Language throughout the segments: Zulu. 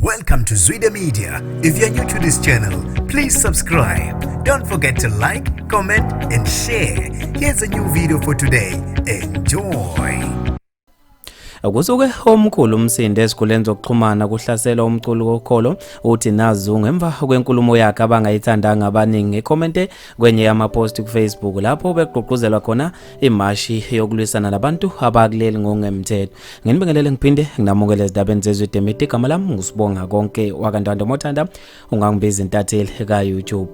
Welcome to Zwida Media. If you're new to this channel, please subscribe. Don't forget to like, comment and share. Here's a new video for today. Enjoy. Kusuke omkhulu umsindo esikhuleni zokuxhumana kuhlasela umculo wokholo uthi nazu ngemva kwenkulumo yakhe abangayithandanga abaningi ecommente kwenye yamapost ku Facebook lapho begqugquzelwa khona imashi yokulwisana nabantu abakuleli ngokungemthetho. Nginibingelele ngiphinde nginamukele ezindabeni zezwidemiti igama lami ngusibonga konke wakantando mothanda ungangibiza intatheli ka YouTube.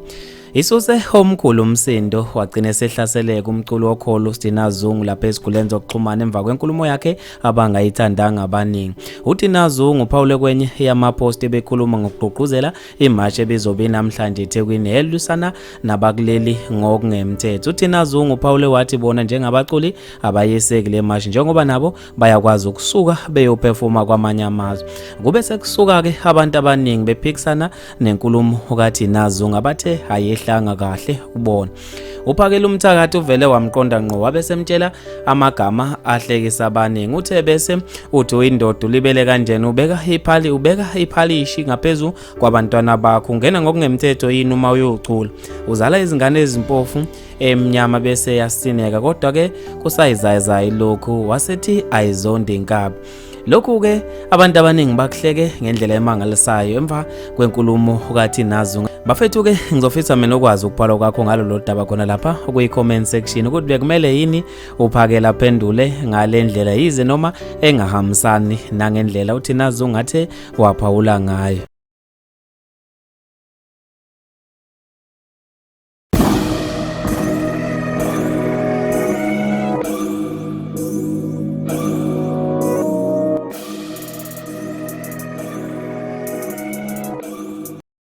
Isuse omkhulu umsindo wagcina esehlaseleka umculo wokholo uTinazungu lapha esikhuleni zokuxhumana emva kwenkulumo yakhe abangayithandanga abaningi. uTinazungu uphawule kwenye yamapost ebekhuluma ngokugqugquzela imashi ebizobe namhlanje eThekwini elwisana nabakuleli ngokungemthetho. uTinazungu uphawule wathi bona njengabaculi abayeseki le mashi njengoba nabo bayakwazi ukusuka beyoperforma kwamanye amazwe. Kube sekusuka ke abantu abaningi bephikisana nenkulumo kaTinazungu abathe ayehlanga kahle ubona. Uphakela umthakathi uvele wamqonda ngqo wabesemtshela amagama ahlekisa abaningi. Uthe bese uthi uyindoda ulibele kanjeni ubeka iphalishi ngaphezulu kwabantwana bakho ungena ngokungemthetho yini uma uyocula uzala izingane ezimpofu emnyama bese yasineka kodwa ke kusayizayizayi lokhu wasethi ayizonde inkabi. Lokhu ke abantu abaningi bakuhleke ngendlela emangalisayo emva kwenkulumo kaTinazungu. Bafethu ke ngizofisa mina ukwazi ukubhala kwakho ngalo lodaba khona lapha kuyi-comment section ukuthi bekumele yini uphakela phendule ngale ndlela yize noma engahambisani nangendlela uTinazungu athe waphawula ngayo.